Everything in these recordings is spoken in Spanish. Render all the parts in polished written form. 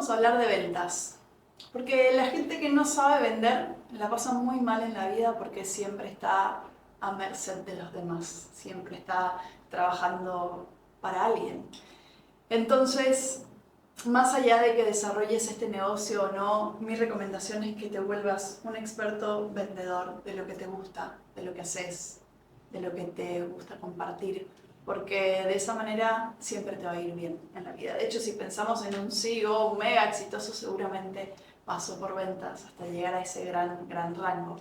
vamos a hablar de ventas. Porque la gente que no sabe vender la pasa muy mal en la vida porque siempre está a merced de los demás, siempre está trabajando para alguien. Entonces, más allá de que desarrolles este negocio o no, mi recomendación es que te vuelvas un experto vendedor de lo que te gusta, de lo que haces, de lo que te gusta compartir, porque de esa manera siempre te va a ir bien en la vida. De hecho, si pensamos en un CEO mega exitoso, seguramente pasó por ventas hasta llegar a ese gran rango.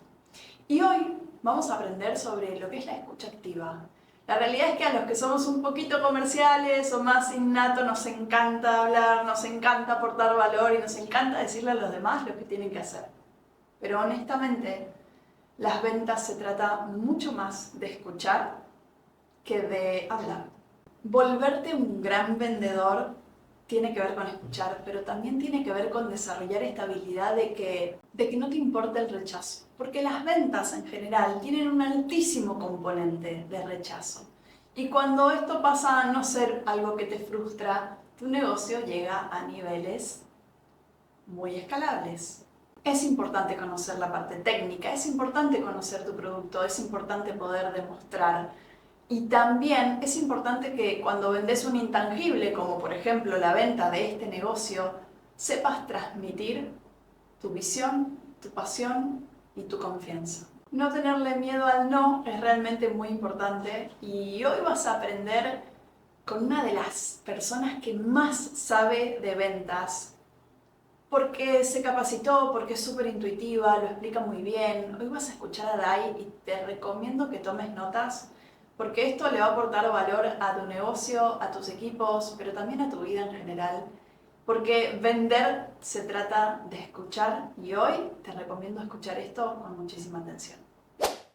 Y hoy vamos a aprender sobre lo que es la escucha activa. La realidad es que a los que somos un poquito comerciales o más innato nos encanta hablar, nos encanta aportar valor y nos encanta decirle a los demás lo que tienen que hacer. Pero honestamente, las ventas se trata mucho más de escuchar que de hablar. Volverte un gran vendedor tiene que ver con escuchar, pero también tiene que ver con desarrollar esta habilidad de que no te importa el rechazo. Porque las ventas en general tienen un altísimo componente de rechazo. Y cuando esto pasa a no ser algo que te frustra, tu negocio llega a niveles muy escalables. Es importante conocer la parte técnica, es importante conocer tu producto, es importante poder demostrar. Y también es importante que cuando vendes un intangible, como por ejemplo la venta de este negocio, sepas transmitir tu visión, tu pasión y tu confianza. No tenerle miedo al no es realmente muy importante y hoy vas a aprender con una de las personas que más sabe de ventas, porque se capacitó, porque es súper intuitiva, lo explica muy bien. Hoy vas a escuchar a Dai y te recomiendo que tomes notas porque esto le va a aportar valor a tu negocio, a tus equipos, pero también a tu vida en general. Porque vender se trata de escuchar y hoy te recomiendo escuchar esto con muchísima atención.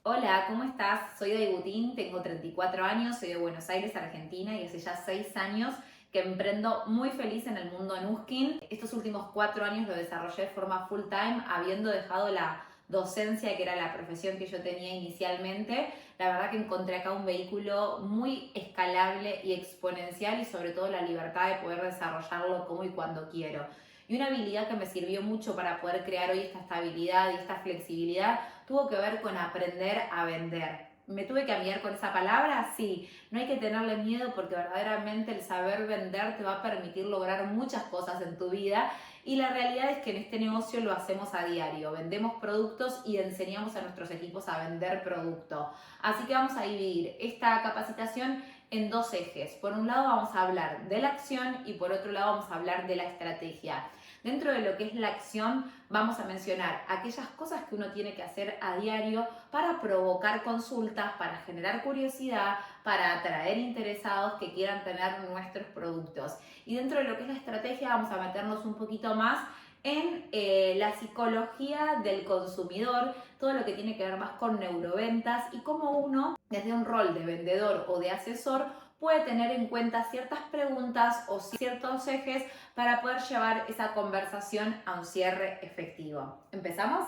Hola, ¿cómo estás? Soy Dai Butín, tengo 34 años, soy de Buenos Aires, Argentina, y hace ya 6 años que emprendo muy feliz en el mundo Nuskin. Estos últimos 4 años lo desarrollé de forma full time, habiendo dejado la docencia, que era la profesión que yo tenía inicialmente. La verdad que encontré acá un vehículo muy escalable y exponencial, y sobre todo la libertad de poder desarrollarlo como y cuando quiero. Y una habilidad que me sirvió mucho para poder crear hoy esta estabilidad y esta flexibilidad tuvo que ver con aprender a vender. ¿Me tuve que amigar con esa palabra? Sí, no hay que tenerle miedo porque verdaderamente el saber vender te va a permitir lograr muchas cosas en tu vida, y la realidad es que en este negocio lo hacemos a diario, vendemos productos y enseñamos a nuestros equipos a vender producto. Así que vamos a dividir esta capacitación en dos ejes. Por un lado vamos a hablar de la acción y por otro lado vamos a hablar de la estrategia. Dentro de lo que es la acción vamos a mencionar aquellas cosas que uno tiene que hacer a diario para provocar consultas, para generar curiosidad, para atraer interesados que quieran tener nuestros productos. Y dentro de lo que es la estrategia vamos a meternos un poquito más en la psicología del consumidor, todo lo que tiene que ver más con neuroventas y cómo uno, desde un rol de vendedor o de asesor, puede tener en cuenta ciertas preguntas o ciertos ejes para poder llevar esa conversación a un cierre efectivo. ¿Empezamos?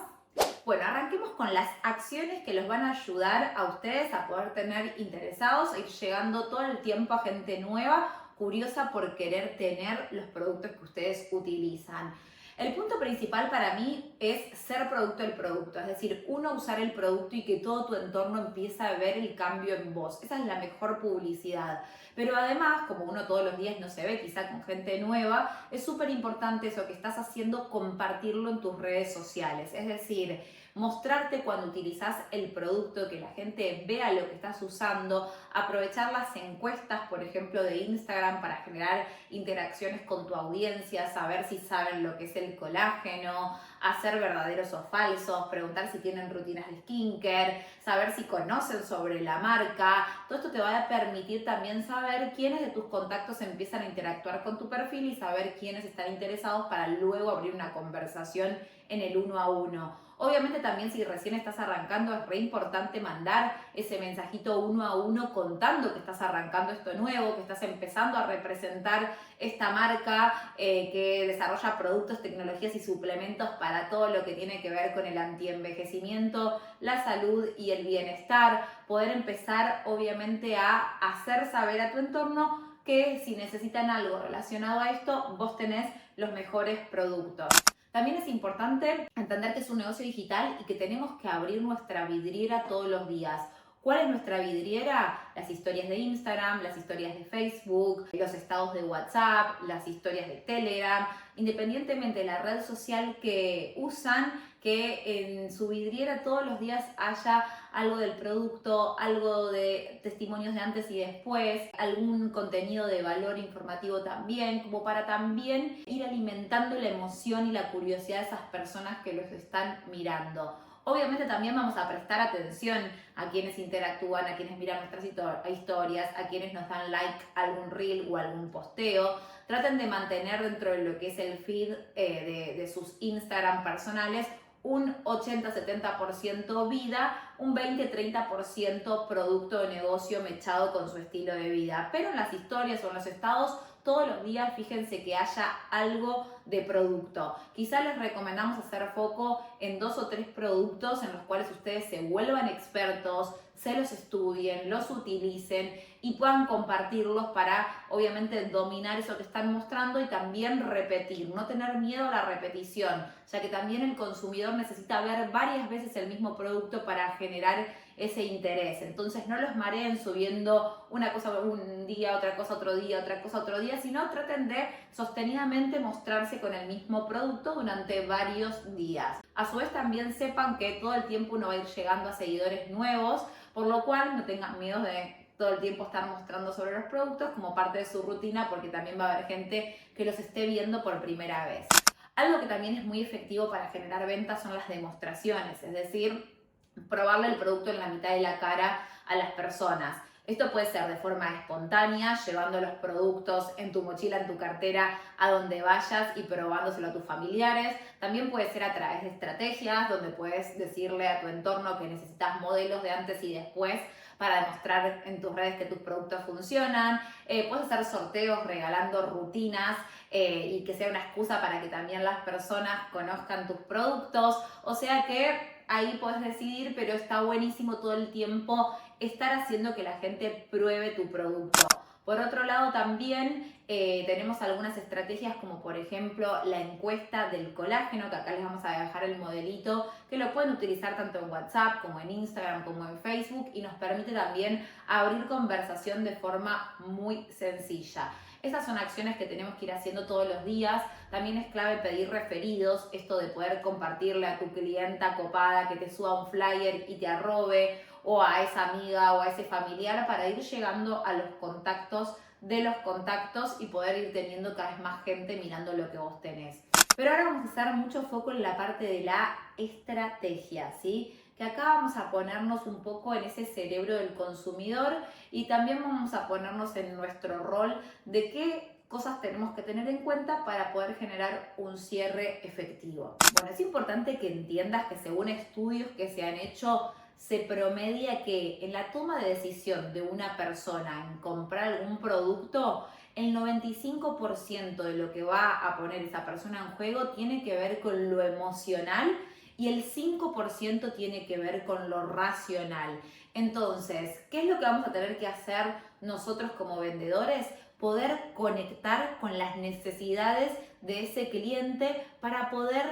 Bueno, arranquemos con las acciones que los van a ayudar a ustedes a poder tener interesados e ir llegando todo el tiempo a gente nueva, curiosa por querer tener los productos que ustedes utilizan. El punto principal para mí es ser producto del producto, es decir, uno usar el producto y que todo tu entorno empiece a ver el cambio en vos. Esa es la mejor publicidad. Pero además, como uno todos los días no se ve, quizá con gente nueva, es súper importante eso que estás haciendo, compartirlo en tus redes sociales. Es decir, mostrarte cuando utilizas el producto, que la gente vea lo que estás usando, aprovechar las encuestas, por ejemplo, de Instagram para generar interacciones con tu audiencia, saber si saben lo que es el colágeno, hacer verdaderos o falsos, preguntar si tienen rutinas de skincare, saber si conocen sobre la marca. Todo esto te va a permitir también saber quiénes de tus contactos empiezan a interactuar con tu perfil y saber quiénes están interesados para luego abrir una conversación en el 1 a 1. Obviamente también si recién estás arrancando es re importante mandar ese mensajito 1 a 1 contando que estás arrancando esto nuevo, que estás empezando a representar esta marca que desarrolla productos, tecnologías y suplementos para todo lo que tiene que ver con el antienvejecimiento, la salud y el bienestar. Poder empezar obviamente a hacer saber a tu entorno que si necesitan algo relacionado a esto, vos tenés los mejores productos. También es importante entender que es un negocio digital y que tenemos que abrir nuestra vidriera todos los días. ¿Cuál es nuestra vidriera? Las historias de Instagram, las historias de Facebook, los estados de WhatsApp, las historias de Telegram, independientemente de la red social que usan, que en su vidriera todos los días haya algo del producto, algo de testimonios de antes y después, algún contenido de valor informativo también, como para también ir alimentando la emoción y la curiosidad de esas personas que los están mirando. Obviamente también vamos a prestar atención a quienes interactúan, a quienes miran nuestras historias, a quienes nos dan like a algún reel o algún posteo. Traten de mantener dentro de lo que es el feed de sus Instagram personales un 80-70% vida, un 20-30% producto de negocio mechado con su estilo de vida. Pero en las historias o en los estados, todos los días fíjense que haya algo de producto. Quizá les recomendamos hacer foco en 2 o 3 productos en los cuales ustedes se vuelvan expertos, se los estudien, los utilicen y puedan compartirlos para obviamente dominar eso que están mostrando y también repetir, no tener miedo a la repetición, ya que también el consumidor necesita ver varias veces el mismo producto para generar ese interés. Entonces no los mareen subiendo una cosa un día, otra cosa otro día, otra cosa otro día, sino traten de sostenidamente mostrarse con el mismo producto durante varios días. A su vez también sepan que todo el tiempo uno va a ir llegando a seguidores nuevos, por lo cual no tengan miedo de todo el tiempo estar mostrando sobre los productos como parte de su rutina, porque también va a haber gente que los esté viendo por primera vez. Algo que también es muy efectivo para generar ventas son las demostraciones, es decir, probarle el producto en la mitad de la cara a las personas. Esto puede ser de forma espontánea, llevando los productos en tu mochila, en tu cartera, a donde vayas y probándoselo a tus familiares. También puede ser a través de estrategias, donde puedes decirle a tu entorno que necesitas modelos de antes y después para demostrar en tus redes que tus productos funcionan. Puedes hacer sorteos regalando rutinas y que sea una excusa para que también las personas conozcan tus productos. O sea que ahí puedes decidir, pero está buenísimo todo el tiempo estar haciendo que la gente pruebe tu producto. Por otro lado también tenemos algunas estrategias como por ejemplo la encuesta del colágeno, que acá les vamos a dejar el modelito, que lo pueden utilizar tanto en WhatsApp como en Instagram como en Facebook y nos permite también abrir conversación de forma muy sencilla. Estas son acciones que tenemos que ir haciendo todos los días. También es clave pedir referidos, esto de poder compartirle a tu clienta copada que te suba un flyer y te arrobe, o a esa amiga o a ese familiar, para ir llegando a los contactos de los contactos y poder ir teniendo cada vez más gente mirando lo que vos tenés. Pero ahora vamos a hacer mucho foco en la parte de la estrategia, ¿sí? Que acá vamos a ponernos un poco en ese cerebro del consumidor y también vamos a ponernos en nuestro rol de qué cosas tenemos que tener en cuenta para poder generar un cierre efectivo. Bueno, es importante que entiendas que según estudios que se han hecho, se promedia que en la toma de decisión de una persona en comprar algún producto, el 95% de lo que va a poner esa persona en juego tiene que ver con lo emocional y el 5% tiene que ver con lo racional. Entonces, ¿qué es lo que vamos a tener que hacer nosotros como vendedores? Poder conectar con las necesidades de ese cliente para poder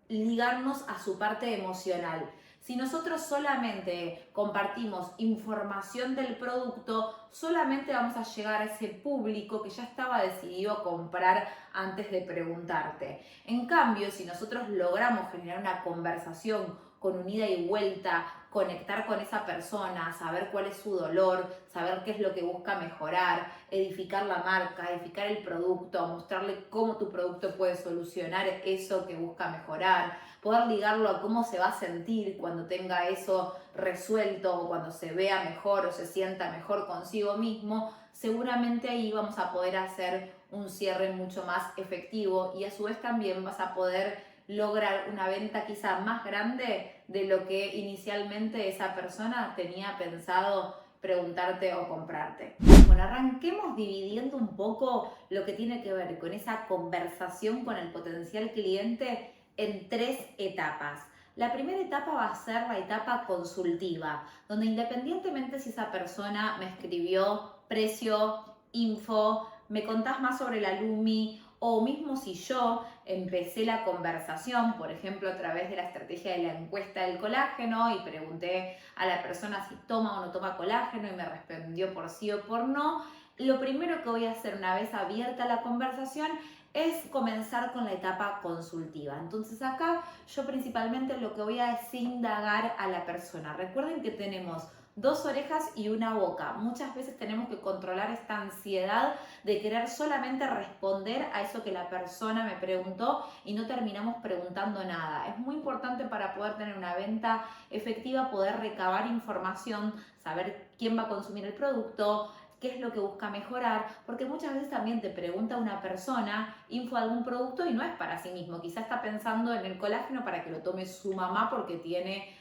ligarnos a su parte emocional. Si nosotros solamente compartimos información del producto, solamente vamos a llegar a ese público que ya estaba decidido a comprar antes de preguntarte. En cambio, si nosotros logramos generar una conversación con un ida y vuelta, conectar con esa persona, saber cuál es su dolor, saber qué es lo que busca mejorar, edificar la marca, edificar el producto, mostrarle cómo tu producto puede solucionar eso que busca mejorar, poder ligarlo a cómo se va a sentir cuando tenga eso resuelto o cuando se vea mejor o se sienta mejor consigo mismo, seguramente ahí vamos a poder hacer un cierre mucho más efectivo y a su vez también vas a poder lograr una venta quizá más grande de lo que inicialmente esa persona tenía pensado preguntarte o comprarte. Bueno, arranquemos dividiendo un poco lo que tiene que ver con esa conversación con el potencial cliente en 3 etapas. La primera etapa va a ser la etapa consultiva, donde independientemente si esa persona me escribió precio, info, me contás más sobre la Lumi, o mismo si yo empecé la conversación, por ejemplo, a través de la estrategia de la encuesta del colágeno y pregunté a la persona si toma o no toma colágeno y me respondió por sí o por no, lo primero que voy a hacer una vez abierta la conversación es comenzar con la etapa consultiva. Entonces acá yo principalmente lo que voy a es indagar a la persona. Recuerden que tenemos dos orejas y una boca. Muchas veces tenemos que controlar esta ansiedad de querer solamente responder a eso que la persona me preguntó y no terminamos preguntando nada. Es muy importante para poder tener una venta efectiva, poder recabar información, saber quién va a consumir el producto, qué es lo que busca mejorar, porque muchas veces también te pregunta una persona info de algún producto y no es para sí mismo, quizás está pensando en el colágeno para que lo tome su mamá porque tiene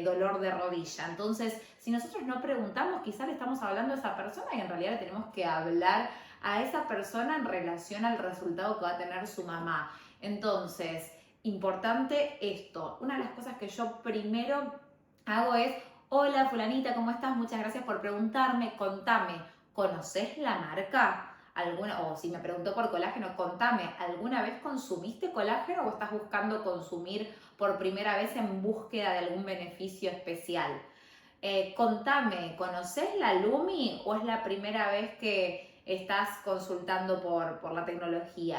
dolor de rodilla. Entonces, si nosotros no preguntamos, quizás le estamos hablando a esa persona y en realidad le tenemos que hablar a esa persona en relación al resultado que va a tener su mamá. Entonces, importante esto. Una de las cosas que yo primero hago es: hola fulanita, ¿cómo estás? Muchas gracias por preguntarme, contame, ¿conoces la marca? O si me preguntó por colágeno, contame, ¿alguna vez consumiste colágeno o estás buscando consumir por primera vez en búsqueda de algún beneficio especial? Contame, ¿conoces la Lumi o es la primera vez que estás consultando por la tecnología?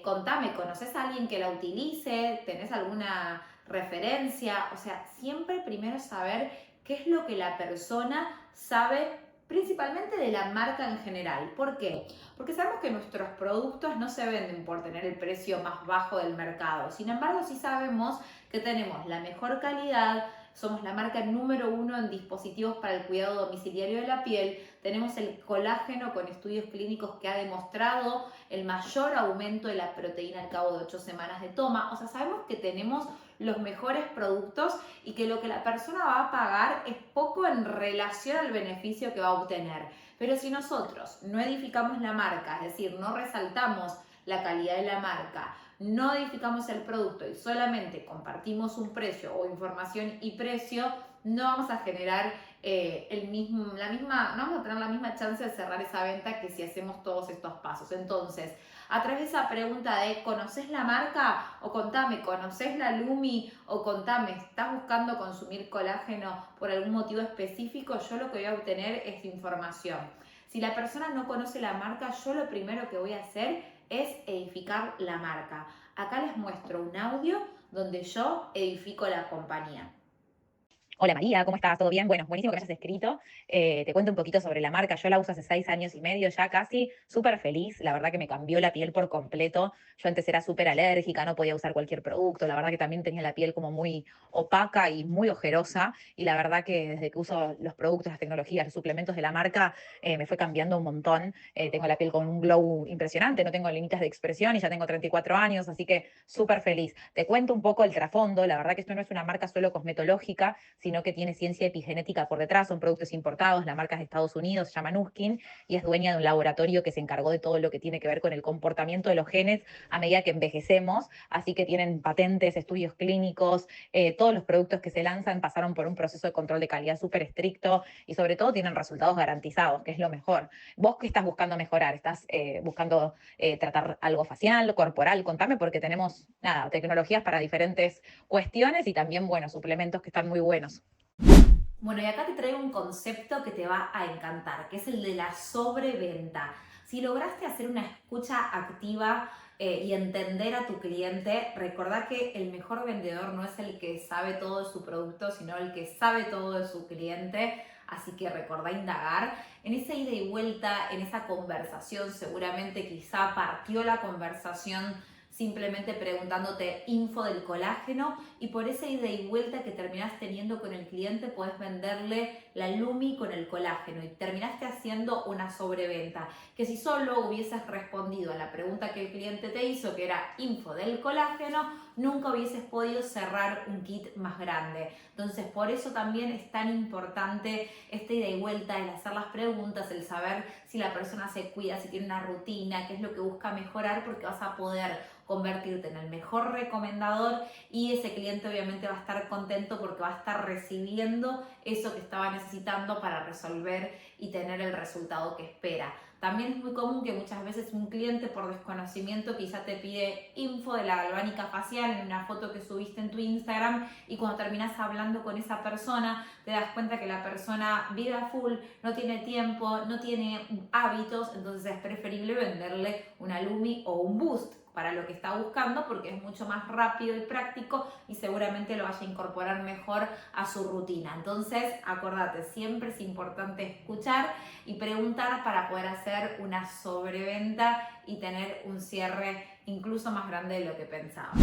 Contame, ¿conoces a alguien que la utilice? ¿Tenés alguna referencia? O sea, siempre primero saber qué es lo que la persona sabe, principalmente de la marca en general. ¿Por qué? Porque sabemos que nuestros productos no se venden por tener el precio más bajo del mercado. Sin embargo, sí sabemos que tenemos la mejor calidad, somos la marca número 1 en dispositivos para el cuidado domiciliario de la piel, tenemos el colágeno con estudios clínicos que ha demostrado el mayor aumento de la proteína al cabo de 8 semanas de toma. O sea, sabemos que tenemos los mejores productos y que lo que la persona va a pagar es poco en relación al beneficio que va a obtener. Pero si nosotros no edificamos la marca, es decir, no resaltamos la calidad de la marca, no edificamos el producto y solamente compartimos un precio o información y precio, no vamos a generar no vamos a tener la misma chance de cerrar esa venta que si hacemos todos estos pasos. Entonces, a través de esa pregunta de ¿conoces la marca? O contame, ¿conoces la Lumi? O contame, ¿estás buscando consumir colágeno por algún motivo específico? Yo lo que voy a obtener es información. Si la persona no conoce la marca, yo lo primero que voy a hacer es edificar la marca. Acá les muestro un audio donde yo edifico la compañía. Hola María, ¿cómo estás? ¿Todo bien? Bueno, buenísimo que me hayas escrito. Te cuento un poquito sobre la marca. Yo la uso hace 6 años y medio ya casi, súper feliz. La verdad que me cambió la piel por completo. Yo antes era súper alérgica, no podía usar cualquier producto. La verdad que también tenía la piel como muy opaca y muy ojerosa. Y la verdad que desde que uso los productos, las tecnologías, los suplementos de la marca, me fue cambiando un montón. Tengo la piel con un glow impresionante, no tengo límites de expresión y ya tengo 34 años, así que súper feliz. Te cuento un poco el trasfondo. La verdad que esto no es una marca solo cosmetológica, sino que tiene ciencia epigenética por detrás, son productos importados, la marca es de Estados Unidos, se llama Nuskin, y es dueña de un laboratorio que se encargó de todo lo que tiene que ver con el comportamiento de los genes a medida que envejecemos, así que tienen patentes, estudios clínicos, todos los productos que se lanzan pasaron por un proceso de control de calidad súper estricto y sobre todo tienen resultados garantizados, que es lo mejor. ¿Vos qué estás buscando mejorar? ¿Estás buscando tratar algo facial, corporal? Contame porque tenemos, nada, tecnologías para diferentes cuestiones y también, bueno, suplementos que están muy buenos. Bueno, y acá te traigo un concepto que te va a encantar, que es el de la sobreventa. Si lograste hacer una escucha activa y entender a tu cliente, recordá que el mejor vendedor no es el que sabe todo de su producto, sino el que sabe todo de su cliente. Así que recordá indagar en esa ida y vuelta, en esa conversación. Seguramente quizá partió la conversación simplemente preguntándote info del colágeno y por esa ida y vuelta que terminás teniendo con el cliente podés venderle la Lumi con el colágeno y terminaste haciendo una sobreventa, que si solo hubieses respondido a la pregunta que el cliente te hizo, que era info del colágeno, nunca hubieses podido cerrar un kit más grande. Entonces, por eso también es tan importante esta ida y vuelta, el hacer las preguntas, el saber si la persona se cuida, si tiene una rutina, qué es lo que busca mejorar, porque vas a poder convertirte en el mejor recomendador y ese cliente obviamente va a estar contento porque va a estar recibiendo eso que estaba necesitando para resolver y tener el resultado que espera. También es muy común que muchas veces un cliente por desconocimiento quizá te pide info de la galvánica facial en una foto que subiste en tu Instagram, y cuando terminas hablando con esa persona te das cuenta que la persona vive a full, no tiene tiempo, no tiene hábitos, entonces es preferible venderle una Lumi o un Boost para lo que está buscando, porque es mucho más rápido y práctico y seguramente lo vaya a incorporar mejor a su rutina. Entonces, acordate, siempre es importante escuchar y preguntar para poder hacer una sobreventa y tener un cierre incluso más grande de lo que pensaba.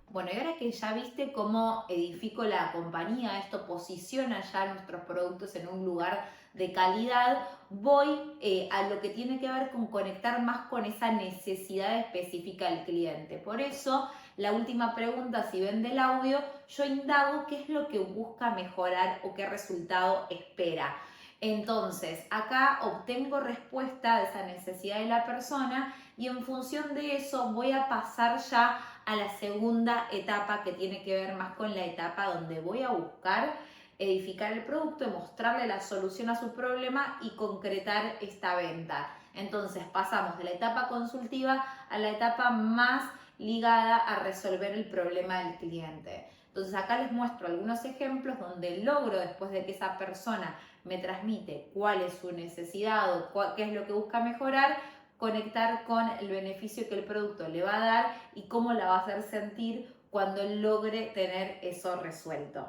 Bueno, y ahora que ya viste cómo edifico la compañía, esto posiciona ya nuestros productos en un lugar de calidad, voy a lo que tiene que ver con conectar más con esa necesidad específica del cliente. Por eso, la última pregunta, si vende el audio, yo indago qué es lo que busca mejorar o qué resultado espera. Entonces, acá obtengo respuesta de esa necesidad de la persona y en función de eso voy a pasar ya a la segunda etapa, que tiene que ver más con la etapa donde voy a buscar edificar el producto, mostrarle la solución a su problema y concretar esta venta. Entonces pasamos de la etapa consultiva a la etapa más ligada a resolver el problema del cliente. Entonces acá les muestro algunos ejemplos donde logro, después de que esa persona me transmite cuál es su necesidad o qué es lo que busca mejorar, conectar con el beneficio que el producto le va a dar y cómo la va a hacer sentir cuando logre tener eso resuelto.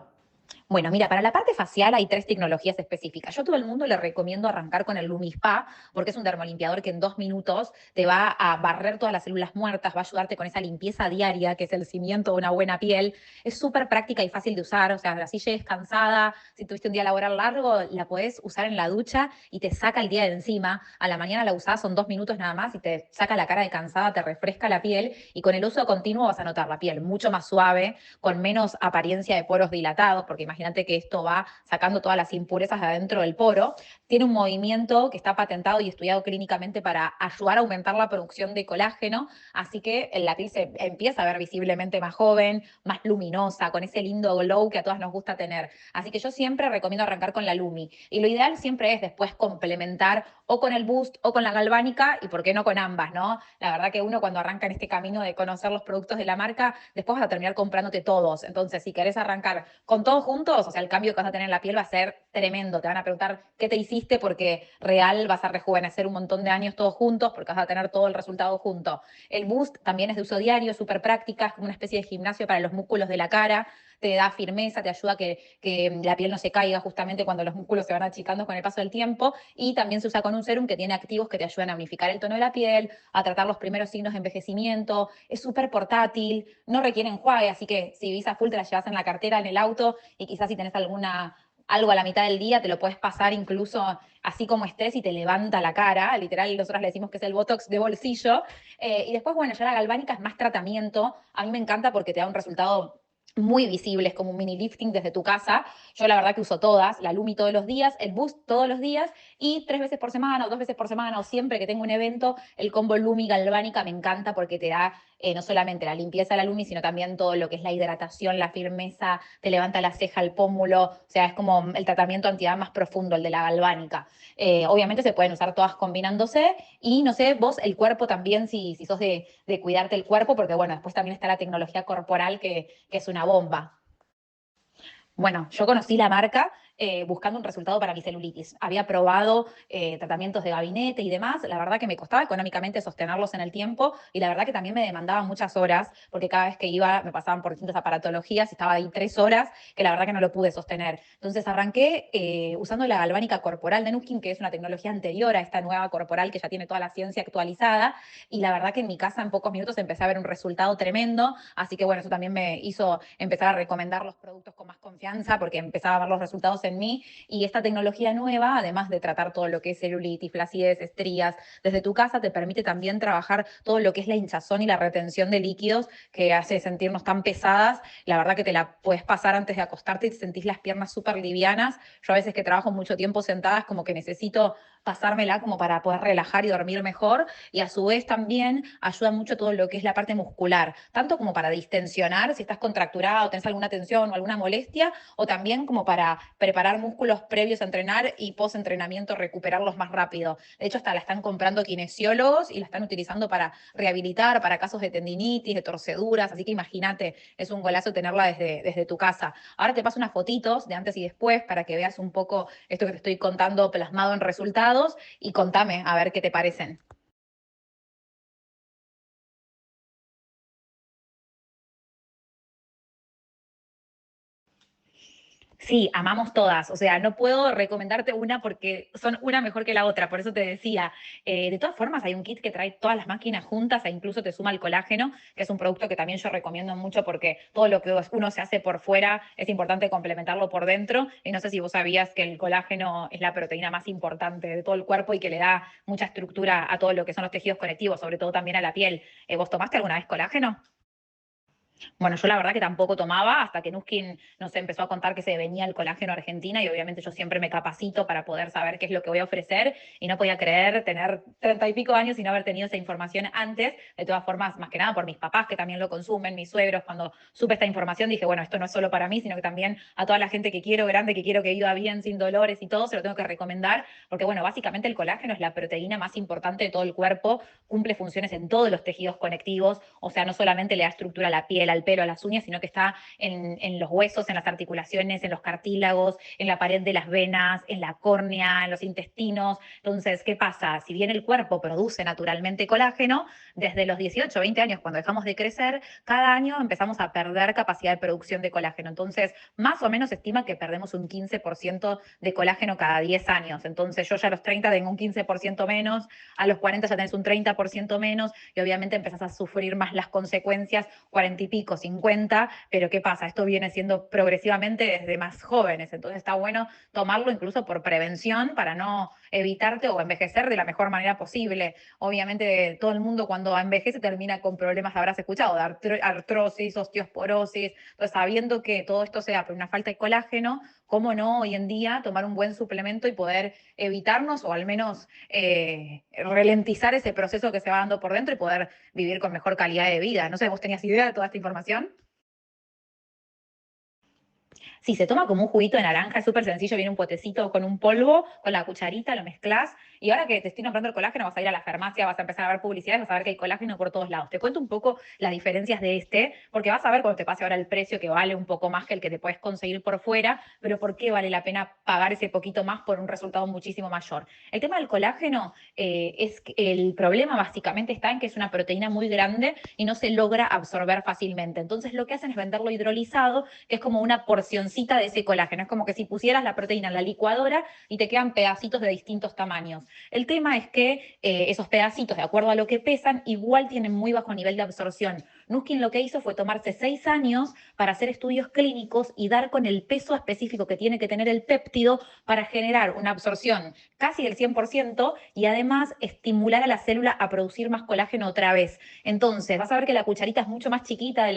Bueno, mira, para la parte facial hay 3 tecnologías específicas. Yo a todo el mundo le recomiendo arrancar con el LumiSpa porque es un dermolimpiador que en 2 minutos te va a barrer todas las células muertas, va a ayudarte con esa limpieza diaria que es el cimiento de una buena piel. Es súper práctica y fácil de usar, o sea, así llegues cansada, si tuviste un día laboral largo, la podés usar en la ducha y te saca el día de encima. A la mañana la usás, son 2 minutos nada más y te saca la cara de cansada, te refresca la piel y con el uso continuo vas a notar la piel mucho más suave, con menos apariencia de poros dilatados, porque imagínate que esto va sacando todas las impurezas de adentro del poro. Tiene un movimiento que está patentado y estudiado clínicamente para ayudar a aumentar la producción de colágeno, así que la piel se empieza a ver visiblemente más joven, más luminosa, con ese lindo glow que a todas nos gusta tener. Así que yo siempre recomiendo arrancar con la Lumi. Y lo ideal siempre es después complementar o con el Boost o con la galvánica y por qué no con ambas, ¿no? La verdad que uno cuando arranca en este camino de conocer los productos de la marca, después vas a terminar comprándote todos. Entonces, si querés arrancar con todos juntos, o sea, el cambio que vas a tener en la piel va a ser tremendo. Te van a preguntar qué te hiciste porque real vas a rejuvenecer un montón de años todos juntos porque vas a tener todo el resultado junto. El Boost también es de uso diario, súper práctica, es como una especie de gimnasio para los músculos de la cara, te da firmeza, te ayuda a que la piel no se caiga justamente cuando los músculos se van achicando con el paso del tiempo, y también se usa con un serum que tiene activos que te ayudan a unificar el tono de la piel, a tratar los primeros signos de envejecimiento, es súper portátil, no requiere enjuague, así que si vivís a full te la llevas en la cartera, en el auto, y quizás si tenés algo a la mitad del día, te lo puedes pasar incluso así como estés y te levanta la cara. Literal, nosotros le decimos que es el Botox de bolsillo. Y después, bueno, ya la galvánica es más tratamiento. A mí me encanta porque te da un resultado muy visible, es como un mini lifting desde tu casa. Yo la verdad que uso todas, la Lumi todos los días, el Boost todos los días y 3 veces por semana o 2 veces por semana o siempre que tengo un evento, el combo Lumi galvánica me encanta porque te da no solamente la limpieza de la Lumi, sino también todo lo que es la hidratación, la firmeza, te levanta la ceja, el pómulo, o sea, es como el tratamiento antiedad más profundo, el de la galvánica. Obviamente se pueden usar todas combinándose y no sé, vos el cuerpo también, si sos de cuidarte el cuerpo, porque bueno, después también está la tecnología corporal que es una bomba. Bueno, yo conocí la marca buscando un resultado para mi celulitis. Había probado tratamientos de gabinete y demás. La verdad que me costaba económicamente sostenerlos en el tiempo y la verdad que también me demandaba muchas horas porque cada vez que iba me pasaban por distintas aparatologías y estaba ahí 3 horas que la verdad que no lo pude sostener. Entonces arranqué usando la galvánica corporal de Nuskin, que es una tecnología anterior a esta nueva corporal que ya tiene toda la ciencia actualizada, y la verdad que en mi casa en pocos minutos empecé a ver un resultado tremendo. Así que bueno, eso también me hizo empezar a recomendar los productos con más confianza porque empezaba a ver los resultados en mí. Y esta tecnología nueva, además de tratar todo lo que es celulitis, flacidez, estrías, desde tu casa te permite también trabajar todo lo que es la hinchazón y la retención de líquidos que hace sentirnos tan pesadas. La verdad que te la puedes pasar antes de acostarte y te sentís las piernas súper livianas. Yo a veces que trabajo mucho tiempo sentada es como que necesito pasármela como para poder relajar y dormir mejor, y a su vez también ayuda mucho todo lo que es la parte muscular, tanto como para distensionar si estás contracturado, tenés alguna tensión o alguna molestia, o también como para preparar músculos previos a entrenar y post entrenamiento recuperarlos más rápido. De hecho, hasta la están comprando kinesiólogos y la están utilizando para rehabilitar, para casos de tendinitis, de torceduras, así que imagínate, es un golazo tenerla desde tu casa. Ahora te paso unas fotitos de antes y después para que veas un poco esto que te estoy contando plasmado en resultados y contame a ver qué te parecen. Sí, amamos todas. O sea, no puedo recomendarte una porque son una mejor que la otra. Por eso te decía. De todas formas, hay un kit que trae todas las máquinas juntas e incluso te suma el colágeno, que es un producto que también yo recomiendo mucho porque todo lo que uno se hace por fuera es importante complementarlo por dentro. Y no sé si vos sabías que el colágeno es la proteína más importante de todo el cuerpo y que le da mucha estructura a todo lo que son los tejidos conectivos, sobre todo también a la piel. ¿Vos tomaste alguna vez colágeno? Bueno, yo la verdad que tampoco tomaba hasta que Nuskin nos empezó a contar que se venía el colágeno a Argentina y obviamente yo siempre me capacito para poder saber qué es lo que voy a ofrecer y no podía creer tener 30 y pico años y no haber tenido esa información antes. De todas formas, más que nada por mis papás que también lo consumen, mis suegros. Cuando supe esta información dije, bueno, esto no es solo para mí, sino que también a toda la gente que quiero, grande, que quiero que viva bien, sin dolores y todo, se lo tengo que recomendar porque, bueno, básicamente el colágeno es la proteína más importante de todo el cuerpo, cumple funciones en todos los tejidos conectivos, o sea, no solamente le da estructura a la piel, al pelo, a las uñas, sino que está en los huesos, en las articulaciones, en los cartílagos, en la pared de las venas, en la córnea, en los intestinos. Entonces, ¿qué pasa? Si bien el cuerpo produce naturalmente colágeno, desde los 18 o 20 años, cuando dejamos de crecer, cada año empezamos a perder capacidad de producción de colágeno. Entonces, más o menos se estima que perdemos un 15% de colágeno cada 10 años. Entonces, yo ya a los 30 tengo un 15% menos, a los 40 ya tenés un 30% menos y obviamente empezás a sufrir más las consecuencias 40 y pico, 50, pero ¿qué pasa? Esto viene siendo progresivamente desde más jóvenes, entonces está bueno tomarlo incluso por prevención para no evitarte o envejecer de la mejor manera posible. Obviamente todo el mundo cuando envejece termina con problemas, habrás escuchado, de artrosis, osteosporosis, entonces sabiendo que todo esto se da por una falta de colágeno, ¿cómo no hoy en día tomar un buen suplemento y poder evitarnos o al menos ralentizar ese proceso que se va dando por dentro y poder vivir con mejor calidad de vida? No sé, ¿vos tenías idea de toda esta información? Sí, se toma como un juguito de naranja, es súper sencillo, viene un potecito con un polvo, con la cucharita, lo mezclas. Y ahora que te estoy nombrando el colágeno, vas a ir a la farmacia, vas a empezar a ver publicidades, vas a ver que hay colágeno por todos lados. Te cuento un poco las diferencias de este, porque vas a ver cuando te pase ahora el precio que vale un poco más que el que te puedes conseguir por fuera, pero ¿por qué vale la pena pagar ese poquito más por un resultado muchísimo mayor? El tema del colágeno es que el problema básicamente está en que es una proteína muy grande y no se logra absorber fácilmente. Entonces lo que hacen es venderlo hidrolizado, que es como una porcioncita de ese colágeno. Es como que si pusieras la proteína en la licuadora y te quedan pedacitos de distintos tamaños. El tema es que esos pedacitos, de acuerdo a lo que pesan, igual tienen muy bajo nivel de absorción. Nuskin lo que hizo fue tomarse 6 años para hacer estudios clínicos y dar con el peso específico que tiene que tener el péptido para generar una absorción casi del 100% y además estimular a la célula a producir más colágeno otra vez. Entonces, vas a ver que la cucharita es mucho más chiquita de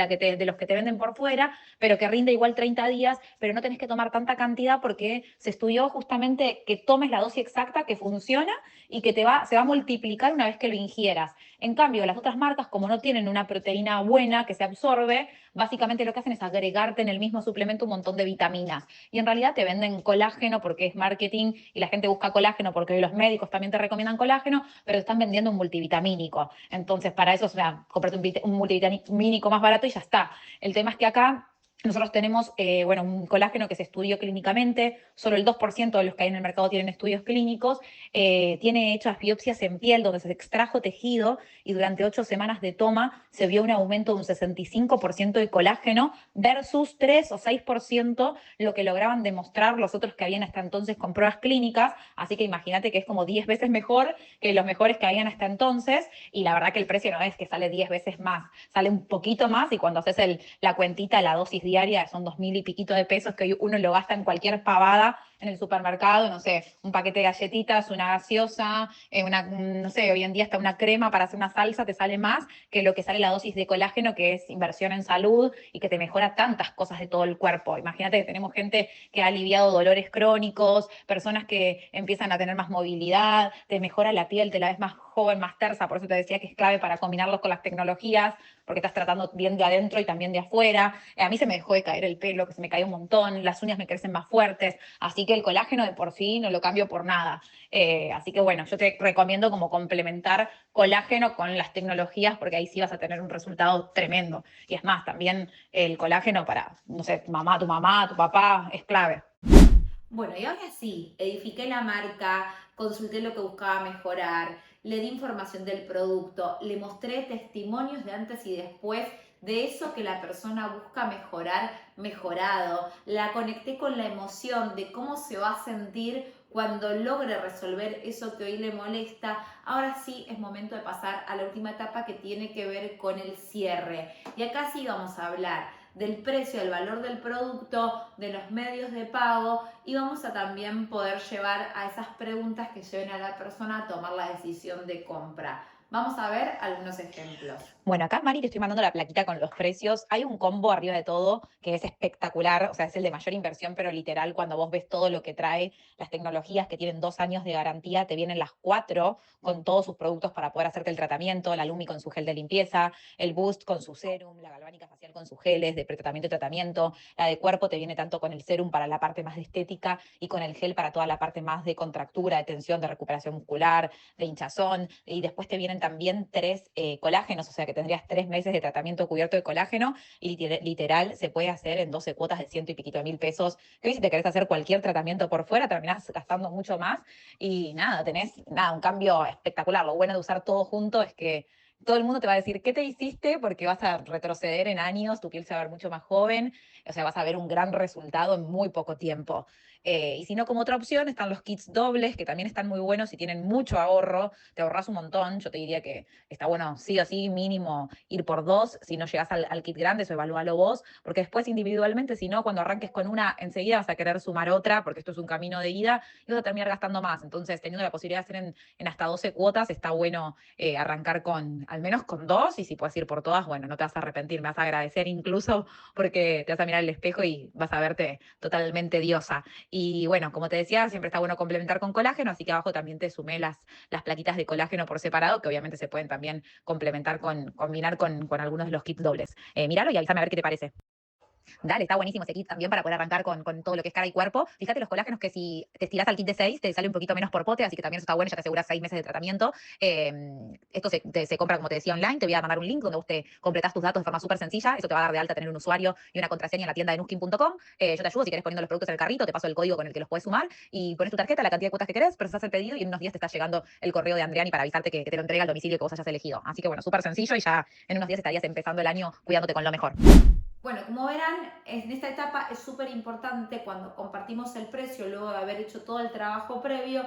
los que te venden por fuera, pero que rinde igual 30 días, pero no tenés que tomar tanta cantidad porque se estudió justamente que tomes la dosis exacta que funciona y que se va a multiplicar una vez que lo ingieras. En cambio, las otras marcas, como no tienen una proteína buena que se absorbe, básicamente lo que hacen es agregarte en el mismo suplemento un montón de vitaminas. Y en realidad te venden colágeno porque es marketing y la gente busca colágeno porque hoy los médicos también te recomiendan colágeno, pero te están vendiendo un multivitamínico. Entonces, para eso, o sea, cómprate un multivitamínico más barato y ya está. El tema es que acá nosotros tenemos, bueno, un colágeno que se estudió clínicamente, solo el 2% de los que hay en el mercado tienen estudios clínicos, tiene hechas biopsias en piel donde se extrajo tejido y durante 8 semanas de toma se vio un aumento de un 65% de colágeno versus 3 o 6% lo que lograban demostrar los otros que habían hasta entonces con pruebas clínicas, así que imagínate que es como 10 veces mejor que los mejores que habían hasta entonces y la verdad que el precio no es que sale 10 veces más, sale un poquito más y cuando haces la cuentita, la dosis diaria son 2.000 y piquito de pesos que uno lo gasta en cualquier pavada en el supermercado, no sé, un paquete de galletitas, una gaseosa, no sé, hoy en día hasta una crema para hacer una salsa te sale más que lo que sale la dosis de colágeno, que es inversión en salud y que te mejora tantas cosas de todo el cuerpo. Imagínate que tenemos gente que ha aliviado dolores crónicos, personas que empiezan a tener más movilidad, te mejora la piel, te la ves más joven, más tersa, por eso te decía que es clave para combinarlos con las tecnologías, porque estás tratando bien de adentro y también de afuera. A mí se me dejó de caer el pelo, que se me cae un montón, las uñas me crecen más fuertes, así que el colágeno de por sí no lo cambio por nada. Así que bueno, yo te recomiendo como complementar colágeno con las tecnologías, porque ahí sí vas a tener un resultado tremendo. Y es más, también el colágeno para, no sé, tu mamá, tu papá, es clave. Bueno, y ahora sí, edifiqué la marca, consulté lo que buscaba mejorar, le di información del producto, le mostré testimonios de antes y después de eso que la persona busca mejorar, mejorado. La conecté con la emoción de cómo se va a sentir cuando logre resolver eso que hoy le molesta. Ahora sí es momento de pasar a la última etapa que tiene que ver con el cierre. Y acá sí vamos a hablar del precio, del valor del producto, de los medios de pago y vamos a también poder llevar a esas preguntas que lleven a la persona a tomar la decisión de compra. Vamos a ver algunos ejemplos. Bueno, acá Mari te estoy mandando la plaquita con los precios. Hay un combo arriba de todo que es espectacular, o sea, es el de mayor inversión, pero literal, cuando vos ves todo lo que trae, las tecnologías que tienen 2 años de garantía, te vienen las 4 con todos sus productos para poder hacerte el tratamiento, la Lumi con su gel de limpieza, el Boost con su serum, la galvánica facial con sus geles de pretratamiento y tratamiento, la de cuerpo te viene tanto con el serum para la parte más de estética y con el gel para toda la parte más de contractura, de tensión, de recuperación muscular, de hinchazón, y después te vienen también 3 colágenos, o sea que tendrías 3 meses de tratamiento cubierto de colágeno y literal se puede hacer en 12 cuotas de ciento y piquito de mil pesos. Que hoy si te querés hacer cualquier tratamiento por fuera, terminás gastando mucho más y nada, tenés nada, un cambio espectacular. Lo bueno de usar todo junto es que todo el mundo te va a decir qué te hiciste porque vas a retroceder en años, tu piel se va a ver mucho más joven, o sea, vas a ver un gran resultado en muy poco tiempo. Y si no, como otra opción están los kits dobles, que también están muy buenos y tienen mucho ahorro, te ahorras un montón. Yo te diría que está bueno sí o sí mínimo ir por 2, si no llegas al kit grande, eso evalúalo vos, porque después individualmente, si no, cuando arranques con una, enseguida vas a querer sumar otra, porque esto es un camino de ida y vas a terminar gastando más. Entonces, teniendo la posibilidad de hacer en hasta 12 cuotas, está bueno arrancar con al menos con 2 y si puedes ir por todas, bueno, no te vas a arrepentir, me vas a agradecer incluso porque te vas a mirar al espejo y vas a verte totalmente diosa. Y bueno, como te decía, siempre está bueno complementar con colágeno, así que abajo también te sumé las plaquitas de colágeno por separado, que obviamente se pueden también complementar combinar con algunos de los kits dobles. Míralo y avísame a ver qué te parece. Dale, está buenísimo ese kit también para poder arrancar con todo lo que es cara y cuerpo. Fíjate los colágenos que si te estiras al kit de 6 te sale un poquito menos por pote, así que también eso está bueno, ya te aseguras 6 meses de tratamiento. Esto se compra, como te decía, online. Te voy a mandar un link donde vos te completás tus datos de forma súper sencilla. Eso te va a dar de alta tener un usuario y una contraseña en la tienda de nuskin.com. Yo te ayudo si querés poniendo los productos en el carrito, te paso el código con el que los puedes sumar y pones tu tarjeta, la cantidad de cuotas que querés, procesás el pedido y en unos días te está llegando el correo de Andreani para avisarte que te lo entrega al domicilio que vos hayas elegido. Así que bueno, súper sencillo y ya en unos días estarías empezando el año cuidándote con lo mejor. Bueno, como verán, en esta etapa es súper importante cuando compartimos el precio, luego de haber hecho todo el trabajo previo,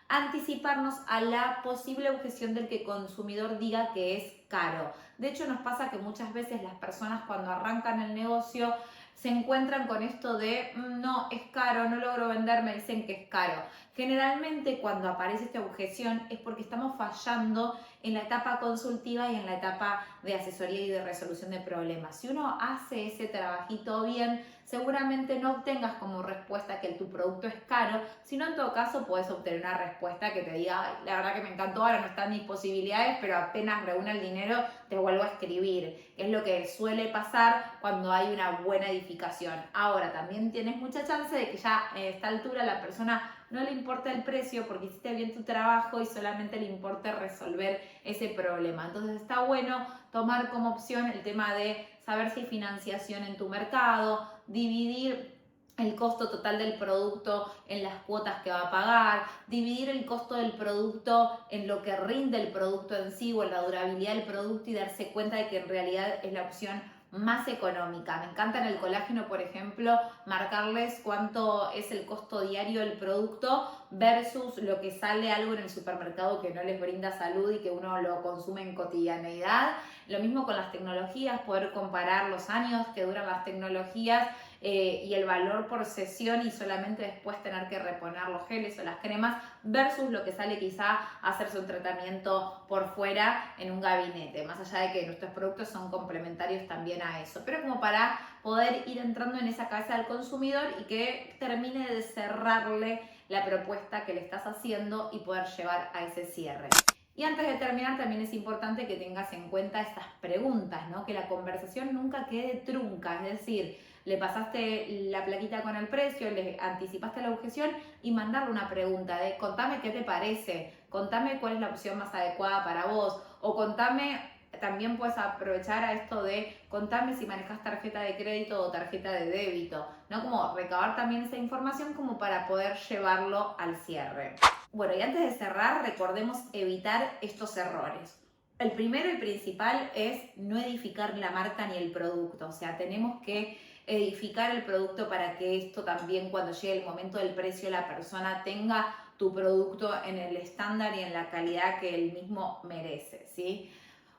anticiparnos a la posible objeción del que el consumidor diga que es caro. De hecho, nos pasa que muchas veces las personas cuando arrancan el negocio se encuentran con esto de no, es caro, no logro vender, me dicen que es caro. Generalmente cuando aparece esta objeción es porque estamos fallando en la etapa consultiva y en la etapa de asesoría y de resolución de problemas. Si uno hace ese trabajito bien, seguramente no obtengas como respuesta que tu producto es caro, sino en todo caso puedes obtener una respuesta que te diga, la verdad que me encantó, ahora no están mis posibilidades, pero apenas reúna el dinero te vuelvo a escribir. Es lo que suele pasar cuando hay una buena edificación. Ahora, también tienes mucha chance de que ya a esta altura la persona no le importa el precio porque hiciste bien tu trabajo y solamente le importa resolver ese problema. Entonces está bueno tomar como opción el tema de saber si hay financiación en tu mercado, dividir el costo total del producto en las cuotas que va a pagar, dividir el costo del producto en lo que rinde el producto en sí o en la durabilidad del producto y darse cuenta de que en realidad es la opción más económica. Me encanta en el colágeno, por ejemplo, marcarles cuánto es el costo diario del producto versus lo que sale algo en el supermercado que no les brinda salud y que uno lo consume en cotidianeidad. Lo mismo con las tecnologías, poder comparar los años que duran las tecnologías y el valor por sesión y solamente después tener que reponer los geles o las cremas versus lo que sale quizá hacerse un tratamiento por fuera en un gabinete, más allá de que nuestros productos son complementarios también a eso, pero como para poder ir entrando en esa cabeza del consumidor y que termine de cerrarle la propuesta que le estás haciendo y poder llevar a ese cierre. Y antes de terminar, también es importante que tengas en cuenta estas preguntas, ¿no? Que la conversación nunca quede trunca, es decir, le pasaste la plaquita con el precio, le anticipaste la objeción y mandarle una pregunta de contame qué te parece, contame cuál es la opción más adecuada para vos, o contame, también puedes aprovechar a esto de contame si manejas tarjeta de crédito o tarjeta de débito, ¿no? Como recabar también esa información como para poder llevarlo al cierre. Bueno, y antes de cerrar, recordemos evitar estos errores. El primero y principal es no edificar la marca ni el producto. O sea, tenemos que edificar el producto para que esto también, cuando llegue el momento del precio, la persona tenga tu producto en el estándar y en la calidad que él mismo merece, ¿sí?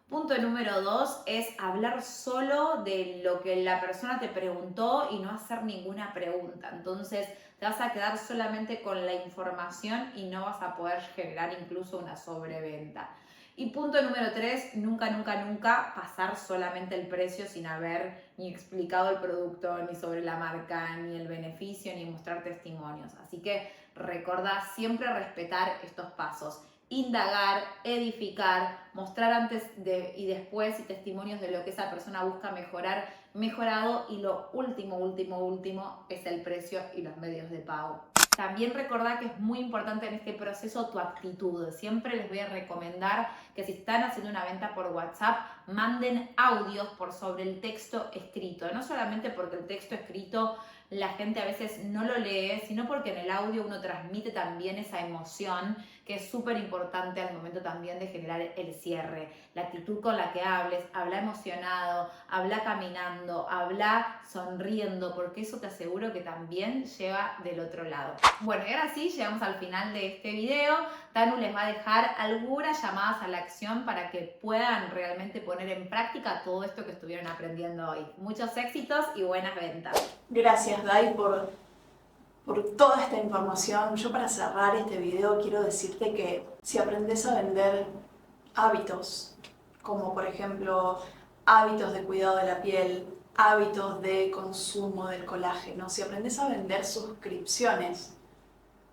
Punto número 2 es hablar solo de lo que la persona te preguntó y no hacer ninguna pregunta. Entonces te vas a quedar solamente con la información y no vas a poder generar incluso una sobreventa. Y punto número 3, nunca, nunca, nunca pasar solamente el precio sin haber ni explicado el producto, ni sobre la marca, ni el beneficio, ni mostrar testimonios. Así que recordá siempre respetar estos pasos. Indagar, edificar, mostrar antes y después y testimonios de lo que esa persona busca mejorar, mejorado, y lo último es el precio y los medios de pago. También recordá que es muy importante en este proceso tu actitud. Siempre les voy a recomendar que si están haciendo una venta por WhatsApp, manden audios por sobre el texto escrito. No solamente porque el texto escrito la gente a veces no lo lee, sino porque en el audio uno transmite también esa emoción que es súper importante al momento también de generar el cierre. La actitud con la que hables, habla emocionado, habla caminando, habla sonriendo, porque eso te aseguro que también lleva del otro lado. Bueno, y ahora sí, llegamos al final de este video. Tanu les va a dejar algunas llamadas a la acción para que puedan realmente poner en práctica todo esto que estuvieron aprendiendo hoy. Muchos éxitos y buenas ventas. Gracias, Dai, por toda esta información. Yo, para cerrar este video, quiero decirte que si aprendes a vender hábitos, como por ejemplo hábitos de cuidado de la piel, hábitos de consumo del colágeno, si aprendes a vender suscripciones,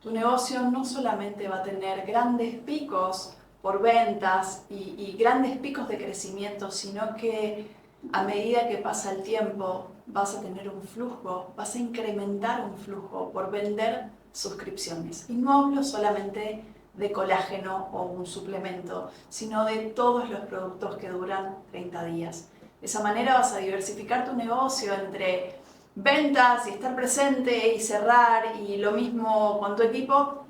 tu negocio no solamente va a tener grandes picos por ventas y grandes picos de crecimiento, sino que a medida que pasa el tiempo vas a tener un flujo, vas a incrementar un flujo por vender suscripciones. Y no hablo solamente de colágeno o un suplemento, sino de todos los productos que duran 30 días. De esa manera vas a diversificar tu negocio entre ventas y estar presente y cerrar, y lo mismo con tu equipo,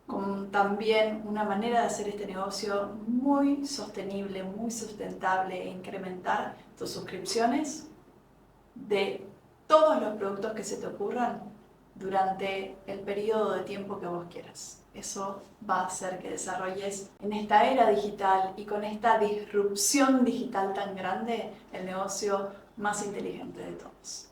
con también una manera de hacer este negocio muy sostenible, muy sustentable, e incrementar tus suscripciones de todos los productos que se te ocurran durante el periodo de tiempo que vos quieras. Eso va a hacer que desarrolles en esta era digital y con esta disrupción digital tan grande el negocio más inteligente de todos.